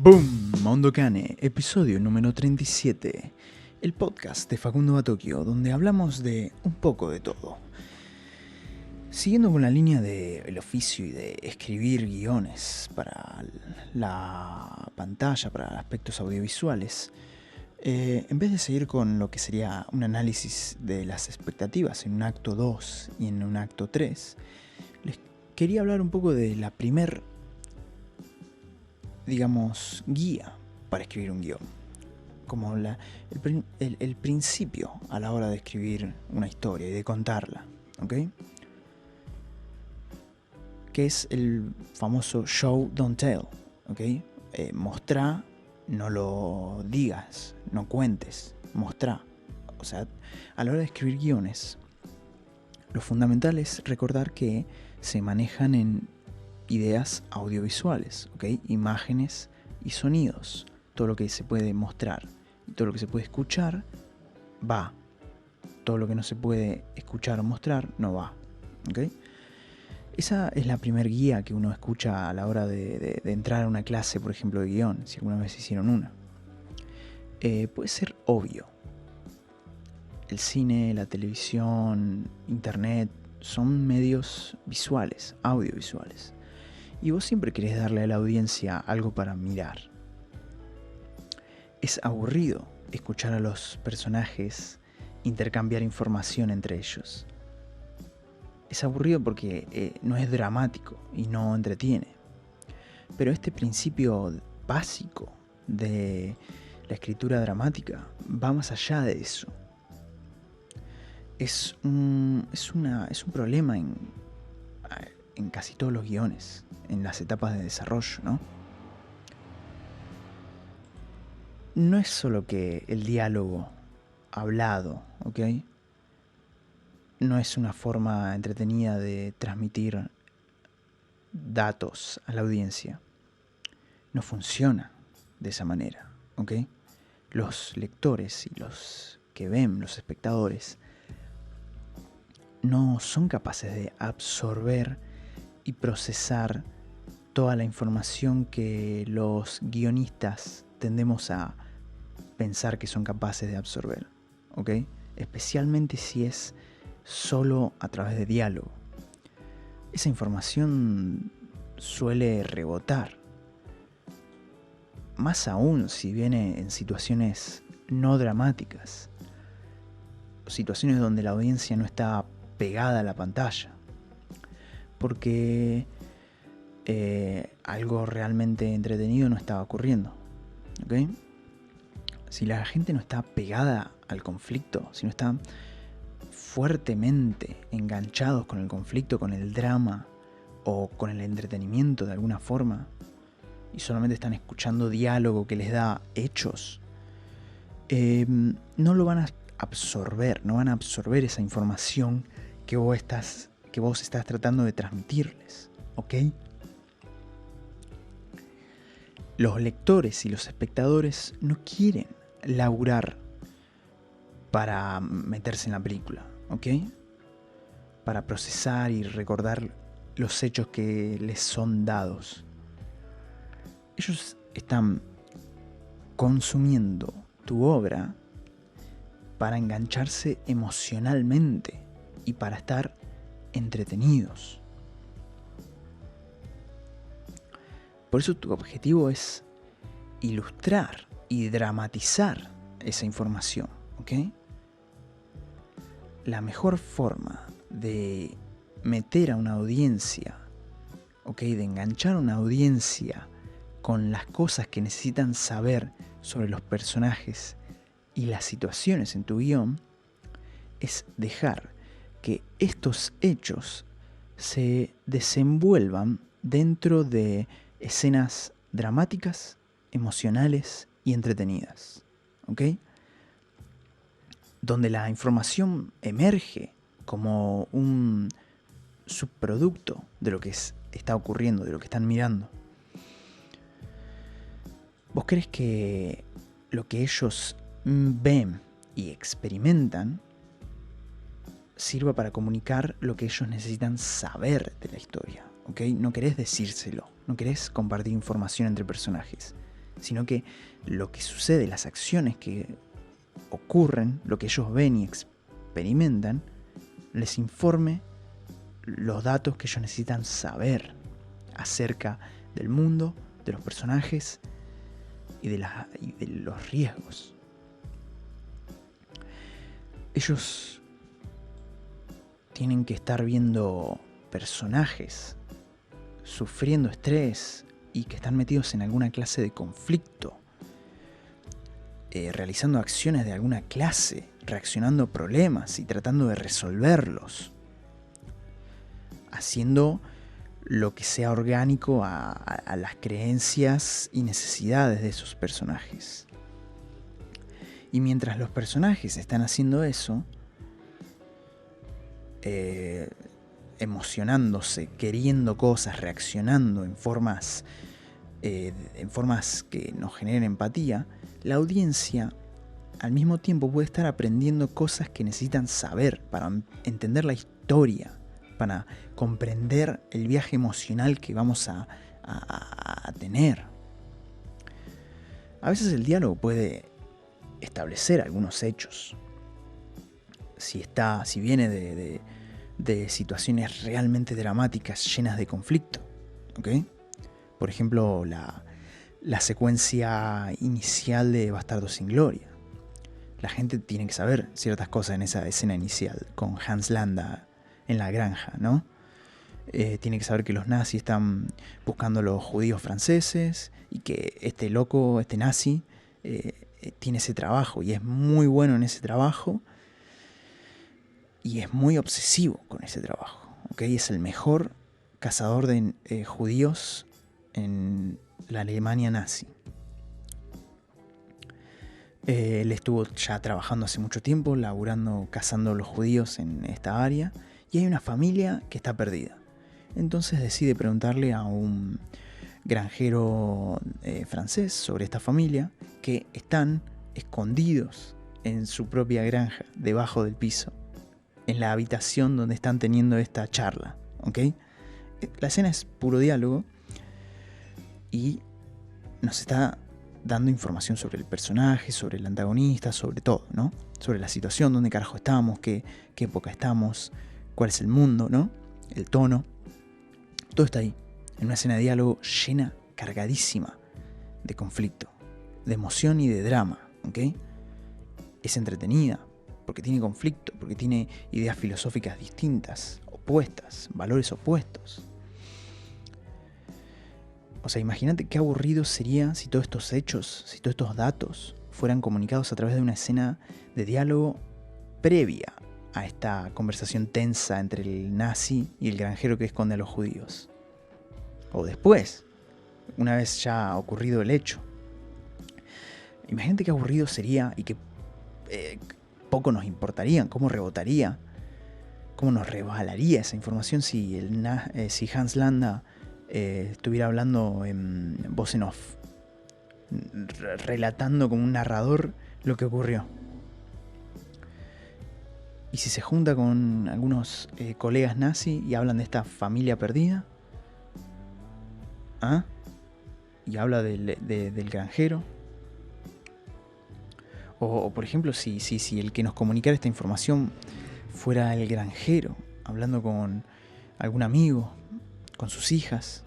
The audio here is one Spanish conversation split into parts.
Boom, Mondo Cane, episodio número 37, el podcast de Facundo Batocchio, donde hablamos de un poco de todo. Siguiendo con la línea del oficio y de escribir guiones para la pantalla, para aspectos audiovisuales, en vez de seguir con lo que sería un análisis de las expectativas en un acto 2 y en un acto 3, les quería hablar un poco de la primer, guía para escribir un guión, como el principio a la hora de escribir una historia y de contarla, ¿ok? Que es el famoso show, don't tell, ¿ok? Mostrá, no lo digas, no cuentes, mostrá. O sea, a la hora de escribir guiones, lo fundamental es recordar que se manejan en ideas audiovisuales, ¿ok? Imágenes y sonidos. Todo lo que se puede mostrar y todo lo que se puede escuchar va. Todo lo que no se puede escuchar o mostrar no va, ¿ok? Esa es la primer guía que uno escucha a la hora de entrar a una clase, por ejemplo, de guión, si alguna vez hicieron una. Puede ser obvio. El cine, la televisión, internet son medios visuales, audiovisuales. Y vos siempre querés darle a la audiencia algo para mirar. Es aburrido escuchar a los personajes intercambiar información entre ellos. Es aburrido porque no es dramático y no entretiene. Pero este principio básico de la escritura dramática va más allá de eso. Es un problema en casi todos los guiones, en las etapas de desarrollo, ¿no? No es solo que el diálogo hablado, ¿ok? No es una forma entretenida de transmitir datos a la audiencia. No funciona de esa manera, ¿ok? Los lectores y los que ven, los espectadores, no son capaces de absorber y procesar toda la información que los guionistas tendemos a pensar que son capaces de absorber, ¿ok? Especialmente si es solo a través de diálogo. Esa información suele rebotar, más aún si viene en situaciones no dramáticas, situaciones donde la audiencia no está pegada a la pantalla, porque algo realmente entretenido no estaba ocurriendo, ¿ok? Si la gente no está pegada al conflicto, si no están fuertemente enganchados con el conflicto, con el drama o con el entretenimiento de alguna forma, y solamente están escuchando diálogo que les da hechos, no lo van a absorber, no van a absorber esa información que vos estás tratando de transmitirles, ¿ok? Los lectores y los espectadores no quieren laburar para meterse en la película, ¿ok? Para procesar y recordar los hechos que les son dados. Ellos están consumiendo tu obra para engancharse emocionalmente y para estar entretenidos. Por eso tu objetivo es ilustrar y dramatizar esa información, ¿ok? La mejor forma de meter a una audiencia, ¿ok? De enganchar a una audiencia con las cosas que necesitan saber sobre los personajes y las situaciones en tu guión, es dejar que estos hechos se desenvuelvan dentro de escenas dramáticas, emocionales y entretenidas, ¿ok? Donde la información emerge como un subproducto de lo que está ocurriendo, de lo que están mirando. ¿Vos crees que lo que ellos ven y experimentan sirva para comunicar lo que ellos necesitan saber de la historia? ¿Ok? No querés decírselo, no querés compartir información entre personajes. sino que lo que sucede, las acciones que ocurren, lo que ellos ven y experimentan, les informe los datos que ellos necesitan saber acerca del mundo, de los personajes y de los riesgos. Ellos tienen que estar viendo personajes sufriendo estrés y que están metidos en alguna clase de conflicto, realizando acciones de alguna clase, reaccionando a problemas y tratando de resolverlos, haciendo lo que sea orgánico a las creencias y necesidades de esos personajes. Y mientras los personajes están haciendo eso, emocionándose, queriendo cosas, reaccionando en formas que nos generen empatía, la audiencia al mismo tiempo puede estar aprendiendo cosas que necesitan saber para entender la historia, para comprender el viaje emocional que vamos a tener. A veces el diálogo puede establecer algunos hechos. Si viene de situaciones realmente dramáticas, llenas de conflicto, ¿ok? Por ejemplo, la secuencia inicial de Bastardos sin Gloria. La gente tiene que saber ciertas cosas en esa escena inicial, con Hans Landa en la granja, ¿no? Tiene que saber que los nazis están buscando a los judíos franceses y que este loco, este nazi, tiene ese trabajo y es muy bueno en ese trabajo y es muy obsesivo con ese trabajo, ¿okay? Es el mejor cazador de judíos en la Alemania nazi. Él estuvo ya trabajando hace mucho tiempo, laburando, cazando a los judíos en esta área, y hay una familia que está perdida. Entonces decide preguntarle a un granjero francés sobre esta familia, que están escondidos en su propia granja, debajo del piso, en la habitación donde están teniendo esta charla, ¿ok? La escena es puro diálogo y nos está dando información sobre el personaje, sobre el antagonista, sobre todo, ¿no? Sobre la situación, dónde carajo estamos, qué época estamos, cuál es el mundo, ¿no? El tono. Todo está ahí, en una escena de diálogo llena, cargadísima de conflicto, de emoción y de drama, ¿ok? Es entretenida, porque tiene conflicto, porque tiene ideas filosóficas distintas, opuestas, valores opuestos. O sea, imagínate qué aburrido sería si todos estos hechos, si todos estos datos fueran comunicados a través de una escena de diálogo previa a esta conversación tensa entre el nazi y el granjero que esconde a los judíos. O después, una vez ya ocurrido el hecho. Imagínate qué aburrido sería y que poco nos importaría, cómo rebotaría, cómo nos rebalaría esa información si Hans Landa estuviera hablando en voz en off, relatando como un narrador lo que ocurrió. Y si se junta con algunos colegas nazis y hablan de esta familia perdida, ¿ah? Y habla del granjero. O por ejemplo, si el que nos comunicara esta información fuera el granjero, hablando con algún amigo, con sus hijas.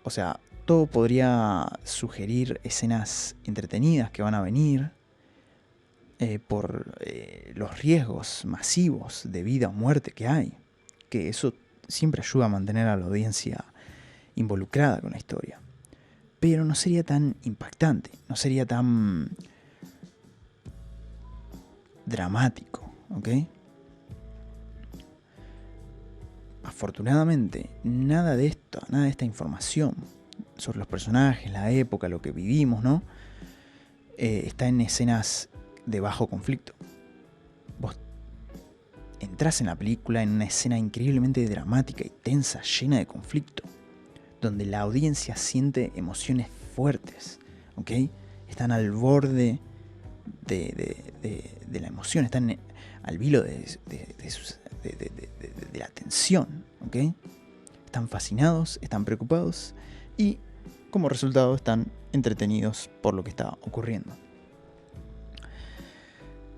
O sea, todo podría sugerir escenas entretenidas que van a venir por los riesgos masivos de vida o muerte que hay. Que eso siempre ayuda a mantener a la audiencia involucrada con la historia. Pero no sería tan impactante, no sería tan dramático, ¿ok? Afortunadamente, nada de esta información sobre los personajes, la época, lo que vivimos, ¿no? Está en escenas de bajo conflicto. Vos entrás en la película en una escena increíblemente dramática y tensa, llena de conflicto, donde la audiencia siente emociones fuertes, ¿ok? Están al borde de la emoción, están al vilo de la tensión, ¿ok? Están fascinados, están preocupados y como resultado están entretenidos por lo que está ocurriendo.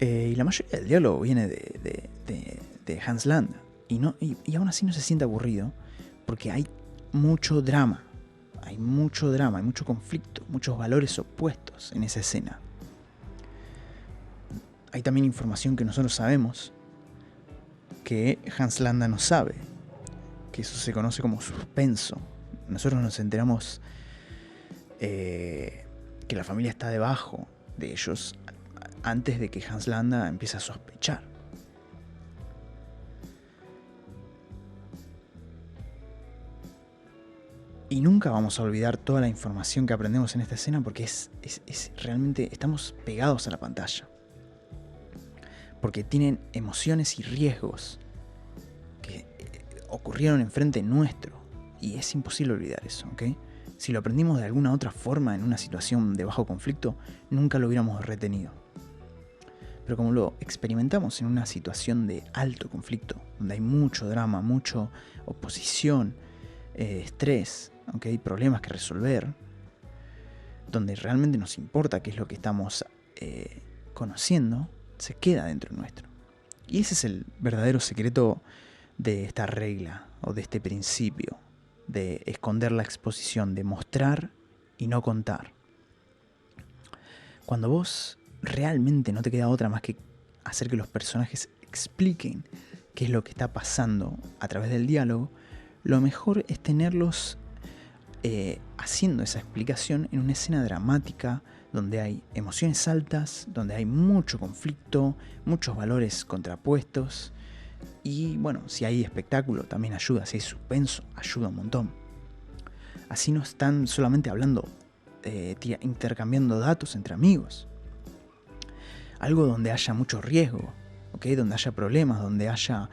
Y la mayoría del diálogo viene de Hans Landa. Y aún así no se siente aburrido, porque hay mucho drama. Hay mucho conflicto, muchos valores opuestos en esa escena. Hay también información que nosotros sabemos que Hans Landa no sabe, que eso se conoce como suspenso. Nosotros nos enteramos que la familia está debajo de ellos antes de que Hans Landa empiece a sospechar. Y nunca vamos a olvidar toda la información que aprendemos en esta escena, porque es realmente estamos pegados a la pantalla. Porque tienen emociones y riesgos que ocurrieron enfrente nuestro. Y es imposible olvidar eso, ¿ok? Si lo aprendimos de alguna otra forma en una situación de bajo conflicto, nunca lo hubiéramos retenido. Pero como lo experimentamos en una situación de alto conflicto, donde hay mucho drama, mucha oposición, estrés, ¿okay? Problemas que resolver, donde realmente nos importa qué es lo que estamos conociendo, se queda dentro nuestro. Y ese es el verdadero secreto de esta regla o de este principio de esconder la exposición, de mostrar y no contar. Cuando vos realmente no te queda otra más que hacer que los personajes expliquen qué es lo que está pasando a través del diálogo, lo mejor es tenerlos haciendo esa explicación en una escena dramática donde hay emociones altas, donde hay mucho conflicto, muchos valores contrapuestos. Y bueno, si hay espectáculo también ayuda, si hay suspenso ayuda un montón. Así no están solamente hablando, intercambiando datos entre amigos. Algo donde haya mucho riesgo, ¿okay? Donde haya problemas, donde haya,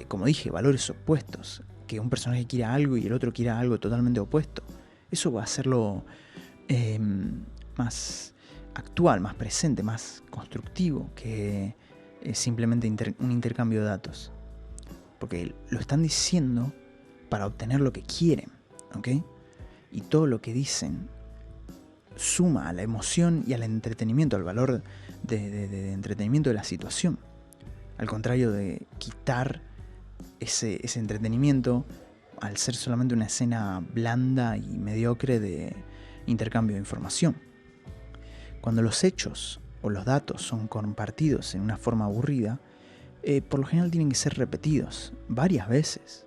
como dije, valores opuestos. Que un personaje quiera algo y el otro quiera algo totalmente opuesto. Eso va a hacerlo más actual, más presente, más constructivo que simplemente un intercambio de datos. Porque lo están diciendo para obtener lo que quieren, ¿ok? Y todo lo que dicen suma a la emoción y al entretenimiento, al valor de entretenimiento de la situación. Al contrario de quitar ese entretenimiento al ser solamente una escena blanda y mediocre de intercambio de información. Cuando los hechos o los datos son compartidos en una forma aburrida, por lo general tienen que ser repetidos varias veces.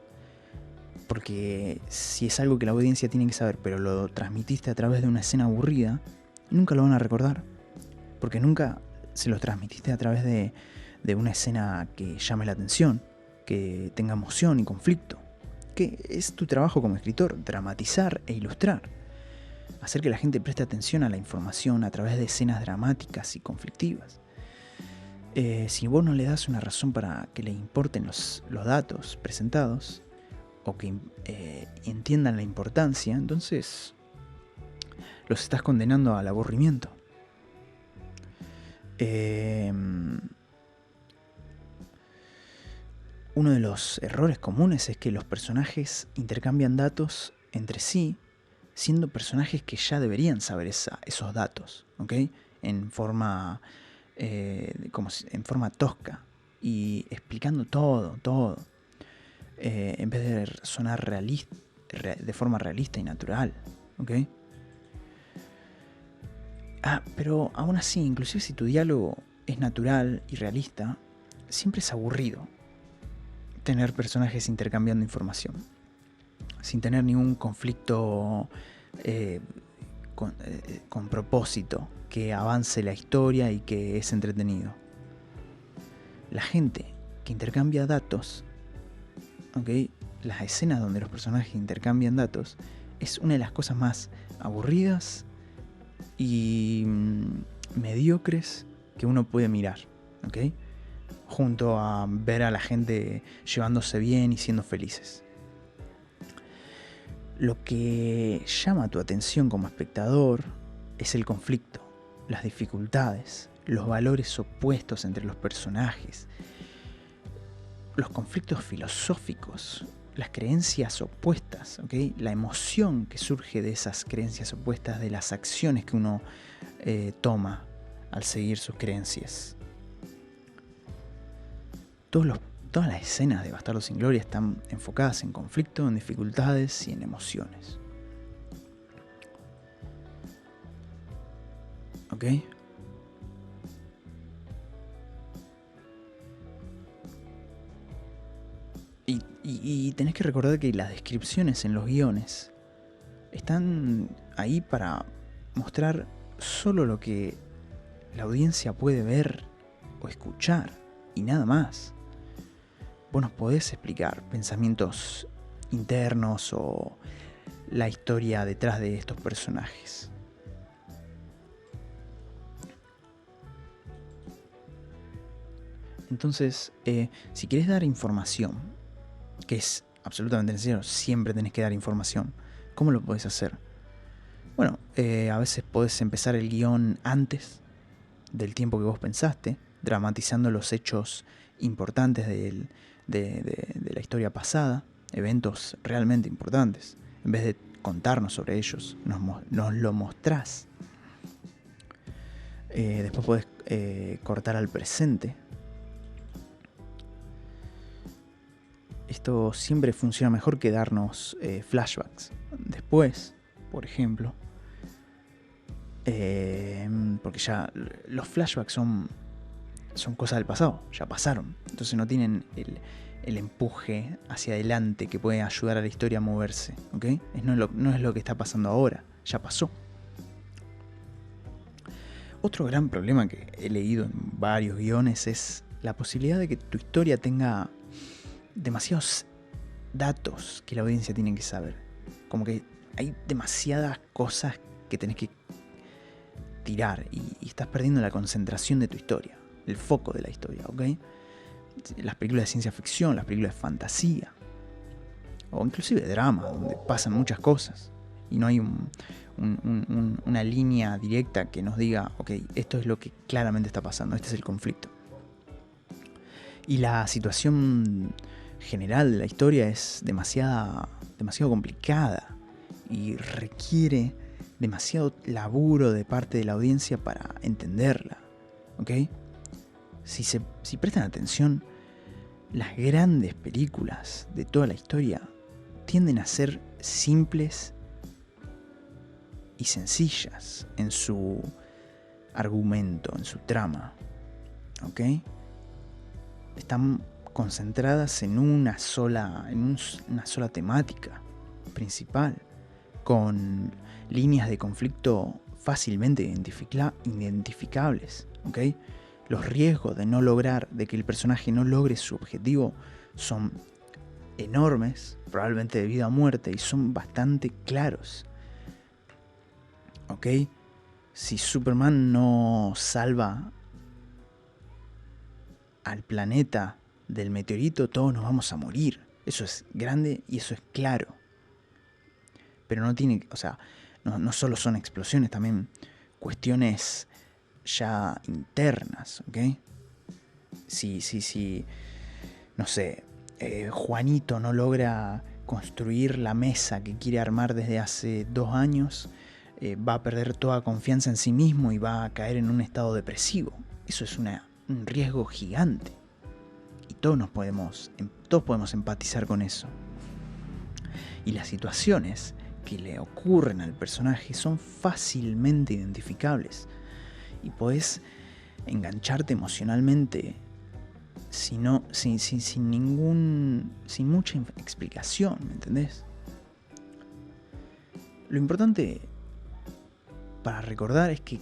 Porque si es algo que la audiencia tiene que saber, pero lo transmitiste a través de una escena aburrida, nunca lo van a recordar. Porque nunca se lo transmitiste a través de una escena que llame la atención, que tenga emoción y conflicto. Que es tu trabajo como escritor, dramatizar e ilustrar. Hacer que la gente preste atención a la información a través de escenas dramáticas y conflictivas. Si vos no le das una razón para que le importen los datos presentados, o que entiendan la importancia, entonces los estás condenando al aburrimiento. Uno de los errores comunes es que los personajes intercambian datos entre sí, siendo personajes que ya deberían saber esos datos, ¿ok? En forma tosca y explicando todo. En vez de sonar de forma realista y natural, ¿ok? Pero aún así, inclusive si tu diálogo es natural y realista, siempre es aburrido tener personajes intercambiando información, sin tener ningún conflicto con propósito, que avance la historia y que es entretenido. La gente que intercambia datos, ¿okay? Las escenas donde los personajes intercambian datos es una de las cosas más aburridas y mediocres que uno puede mirar, ¿okay? Junto a ver a la gente llevándose bien y siendo felices. Lo que llama tu atención como espectador es el conflicto, las dificultades, los valores opuestos entre los personajes, los conflictos filosóficos, las creencias opuestas, ¿ok? La emoción que surge de esas creencias opuestas, de las acciones que uno toma al seguir sus creencias. Todas las escenas de Bastardos sin Gloria están enfocadas en conflicto, en dificultades y en emociones. ¿Ok? Y tenés que recordar que las descripciones en los guiones están ahí para mostrar solo lo que la audiencia puede ver o escuchar y nada más. Vos nos podés explicar pensamientos internos o la historia detrás de estos personajes. Entonces, si querés dar información, que es absolutamente necesario, siempre tenés que dar información, ¿cómo lo podés hacer? Bueno, a veces podés empezar el guión antes del tiempo que vos pensaste, dramatizando los hechos importantes de la historia pasada, eventos realmente importantes. En vez de contarnos sobre ellos, nos lo mostrás. Después podés cortar al presente. Esto siempre funciona mejor que darnos flashbacks. Después, por ejemplo, porque ya los flashbacks son cosas del pasado, ya pasaron. Entonces no tienen el empuje hacia adelante que puede ayudar a la historia a moverse. ¿Okay? No es lo que está pasando ahora, ya pasó. Otro gran problema que he leído en varios guiones es la posibilidad de que tu historia tenga demasiados datos que la audiencia tiene que saber. Como que hay demasiadas cosas que tenés que tirar y estás perdiendo la concentración de tu historia, el foco de la historia, ¿ok? Las películas de ciencia ficción, las películas de fantasía o inclusive de drama, donde pasan muchas cosas y no hay una línea directa que nos diga, ok, esto es lo que claramente está pasando, este es el conflicto. Y la situación general de la historia es demasiado complicada y requiere demasiado laburo de parte de la audiencia para entenderla, ¿ok? Si prestan atención, las grandes películas de toda la historia tienden a ser simples y sencillas en su argumento, en su trama, ¿ok? Están concentradas en una sola temática principal, con líneas de conflicto fácilmente identificables, ¿ok? Los riesgos de que el personaje no logre su objetivo son enormes, probablemente de vida o muerte, y son bastante claros, ¿ok? Si Superman no salva al planeta del meteorito, todos nos vamos a morir. Eso es grande y eso es claro. Pero no tiene, o sea, no solo son explosiones, también cuestiones ya internas, ¿ok? Si no sé, Juanito no logra construir la mesa que quiere armar desde hace 2 años, va a perder toda confianza en sí mismo y va a caer en un estado depresivo. Eso es un riesgo gigante. Y todos podemos empatizar con eso. Y las situaciones que le ocurren al personaje son fácilmente identificables. Y podés engancharte emocionalmente sin mucha explicación, ¿me entendés? Lo importante para recordar es que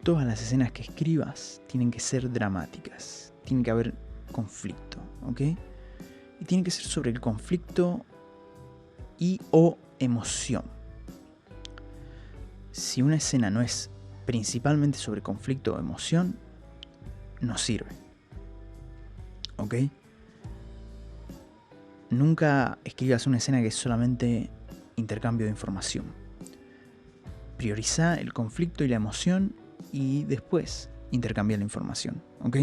todas las escenas que escribas tienen que ser dramáticas, tiene que haber conflicto, ¿ok? Y tiene que ser sobre el conflicto y o emoción. Si una escena no es principalmente sobre conflicto o emoción, no sirve, ¿ok? Nunca escribas una escena que es solamente intercambio de información. Prioriza el conflicto y la emoción y después intercambia la información, ¿ok?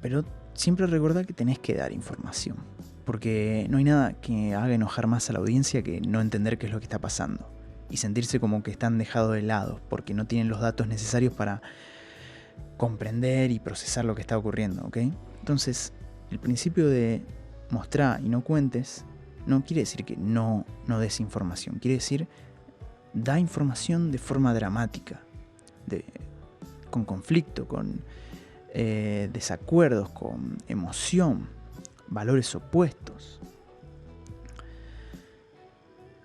Pero siempre recordá que tenés que dar información, porque no hay nada que haga enojar más a la audiencia que no entender qué es lo que está pasando y sentirse como que están dejados de lado porque no tienen los datos necesarios para comprender y procesar lo que está ocurriendo, ¿ok? Entonces, el principio de mostrar y no cuentes no quiere decir que no des información, quiere decir da información de forma dramática, con conflicto, con desacuerdos, con emoción, valores opuestos.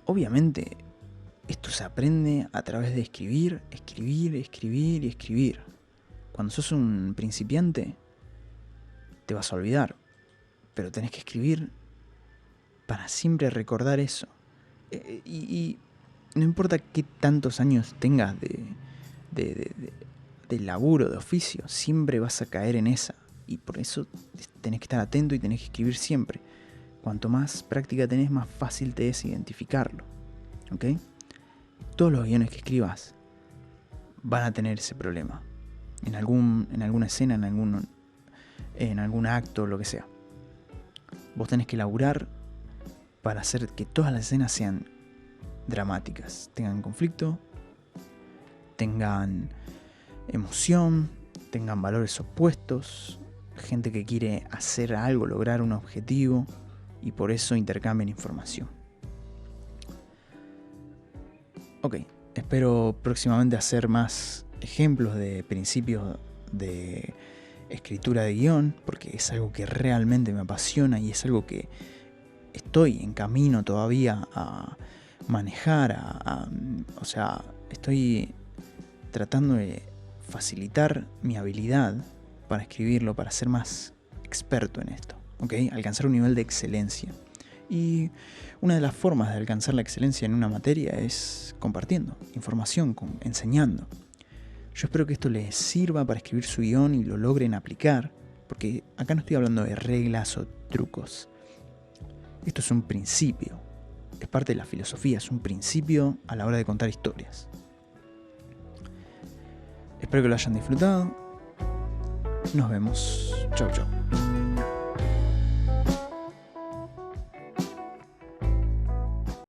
Obviamente, esto se aprende a través de escribir, escribir, escribir y escribir. Cuando sos un principiante, te vas a olvidar, pero tenés que escribir para siempre recordar eso. Y no importa qué tantos años tengas de laburo, de oficio, siempre vas a caer en esa. Y por eso tenés que estar atento y tenés que escribir siempre. Cuanto más práctica tenés, más fácil te es identificarlo. ¿Ok? Todos los guiones que escribas van a tener ese problema. En alguna escena, en algún acto, lo que sea. Vos tenés que laburar para hacer que todas las escenas sean dramáticas. Tengan conflicto, tengan emoción, tengan valores opuestos, gente que quiere hacer algo, lograr un objetivo y por eso intercambian información. Ok, espero próximamente hacer más ejemplos de principios de escritura de guión, porque es algo que realmente me apasiona y es algo que estoy en camino todavía a manejar, o sea, estoy tratando de facilitar mi habilidad para escribirlo, para ser más experto en esto, ¿ok? Alcanzar un nivel de excelencia. Y una de las formas de alcanzar la excelencia en una materia es compartiendo información, enseñando. Yo espero que esto les sirva para escribir su guión y lo logren aplicar, porque acá no estoy hablando de reglas o trucos. Esto es un principio, es parte de la filosofía, es un principio a la hora de contar historias. Espero que lo hayan disfrutado. Nos vemos. Chau, chau.